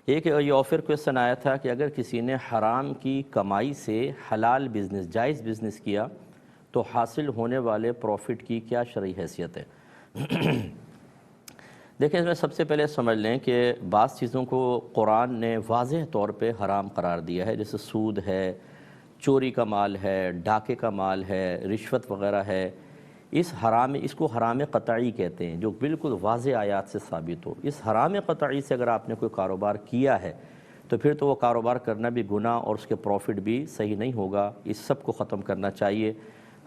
ایک یہ offer question آیا تھا کہ اگر کسی نے حرام کی کمائی سے حلال بزنس، جائز بزنس کیا تو حاصل ہونے والے پروفٹ کی کیا شرعی حیثیت ہے؟ دیکھیں، اس میں سب سے پہلے سمجھ لیں کہ بعض چیزوں کو قرآن نے واضح طور پہ حرام قرار دیا ہے، جیسے سود ہے، چوری کا مال ہے، ڈاکے کا مال ہے، رشوت وغیرہ ہے۔ اس کو حرام قطعی کہتے ہیں، جو بالکل واضح آیات سے ثابت ہو۔ اس حرام قطعی سے اگر آپ نے کوئی کاروبار کیا ہے تو پھر تو وہ کاروبار کرنا بھی گناہ اور اس کے پروفٹ بھی صحیح نہیں ہوگا۔ اس سب کو ختم کرنا چاہیے۔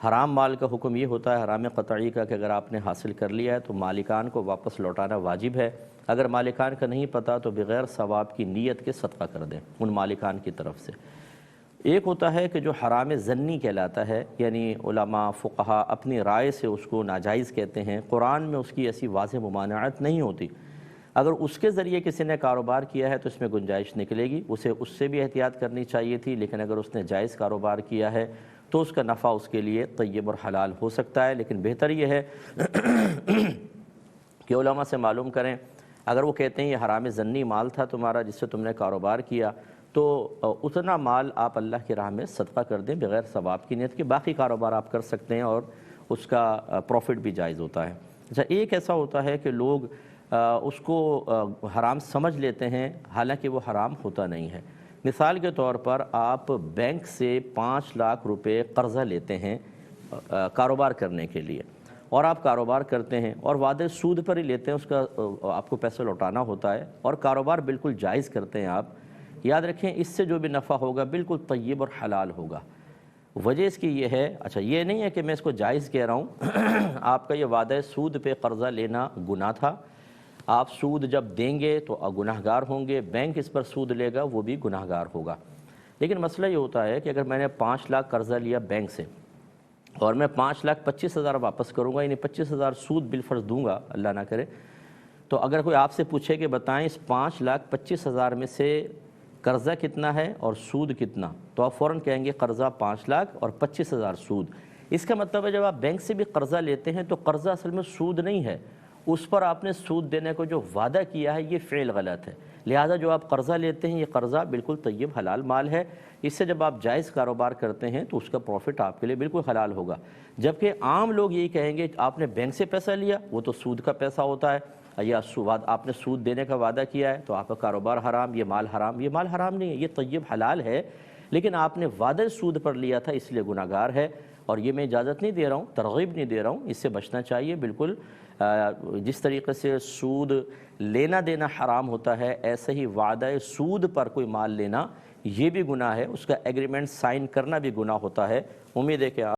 حرام مال کا حکم یہ ہوتا ہے حرام قطعی کا کہ اگر آپ نے حاصل کر لیا ہے تو مالکان کو واپس لوٹانا واجب ہے۔ اگر مالکان کا نہیں پتہ تو بغیر ثواب کی نیت کے صدقہ کر دیں ان مالکان کی طرف سے۔ ایک ہوتا ہے کہ جو حرام ظنی کہلاتا ہے، یعنی علماء فقہا اپنی رائے سے اس کو ناجائز کہتے ہیں، قرآن میں اس کی ایسی واضح ممانعت نہیں ہوتی۔ اگر اس کے ذریعے کسی نے کاروبار کیا ہے تو اس میں گنجائش نکلے گی، اسے اس سے بھی احتیاط کرنی چاہیے تھی، لیکن اگر اس نے جائز کاروبار کیا ہے تو اس کا نفع اس کے لیے طیب اور حلال ہو سکتا ہے۔ لیکن بہتر یہ ہے کہ علماء سے معلوم کریں، اگر وہ کہتے ہیں یہ حرام ظنی مال تھا تمہارا جس سے تم نے کاروبار کیا، تو اتنا مال آپ اللہ کی راہ میں صدقہ کر دیں بغیر ثواب کی نیت کے، باقی کاروبار آپ کر سکتے ہیں اور اس کا پروفٹ بھی جائز ہوتا ہے۔ اچھا، ایک ایسا ہوتا ہے کہ لوگ اس کو حرام سمجھ لیتے ہیں، حالانکہ وہ حرام ہوتا نہیں ہے۔ مثال کے طور پر آپ بینک سے 5 لاکھ روپے قرضہ لیتے ہیں کاروبار کرنے کے لیے، اور آپ کاروبار کرتے ہیں اور وعدے سود پر ہی لیتے ہیں، اس کا آپ کو پیسہ لوٹانا ہوتا ہے، اور کاروبار بالکل جائز کرتے ہیں آپ۔ یاد رکھیں، اس سے جو بھی نفع ہوگا بالکل طیب اور حلال ہوگا۔ وجہ اس کی یہ ہے، اچھا یہ نہیں ہے کہ میں اس کو جائز کہہ رہا ہوں آپ کا یہ وعدہ سود پہ قرضہ لینا گناہ تھا، آپ سود جب دیں گے تو گناہگار ہوں گے، بینک اس پر سود لے گا وہ بھی گناہگار ہوگا۔ لیکن مسئلہ یہ ہوتا ہے کہ اگر میں نے 5 لاکھ قرضہ لیا بینک سے اور میں 5,25,000 واپس کروں گا، یعنی 25,000 سود بالفرض دوں گا، اللہ نہ کرے، تو اگر کوئی آپ سے پوچھے کہ بتائیں اس 5,25,000 میں سے قرضہ کتنا ہے اور سود کتنا، تو آپ فوراً کہیں گے قرضہ 5 لاکھ اور 25,000 سود۔ اس کا مطلب ہے جب آپ بینک سے بھی قرضہ لیتے ہیں تو قرضہ اصل میں سود نہیں ہے، اس پر آپ نے سود دینے کو جو وعدہ کیا ہے یہ فعل غلط ہے۔ لہٰذا جو آپ قرضہ لیتے ہیں یہ قرضہ بالکل طیب حلال مال ہے، اس سے جب آپ جائز کاروبار کرتے ہیں تو اس کا پروفٹ آپ کے لیے بالکل حلال ہوگا۔ جبکہ عام لوگ یہی کہیں گے آپ نے بینک سے پیسہ لیا وہ تو سود کا پیسہ ہوتا ہے، یا آپ نے سود دینے کا وعدہ کیا ہے تو آپ کا کاروبار حرام، یہ مال حرام۔ یہ مال حرام نہیں ہے، یہ طیب حلال ہے، لیکن آپ نے وعدہ سود پر لیا تھا اس لیے گناہگار ہے۔ اور یہ میں اجازت نہیں دے رہا ہوں، ترغیب نہیں دے رہا ہوں، اس سے بچنا چاہیے بالکل۔ جس طریقے سے سود لینا دینا حرام ہوتا ہے، ایسے ہی وعدہ سود پر کوئی مال لینا یہ بھی گناہ ہے، اس کا ایگریمنٹ سائن کرنا بھی گناہ ہوتا ہے۔ امید ہے کہ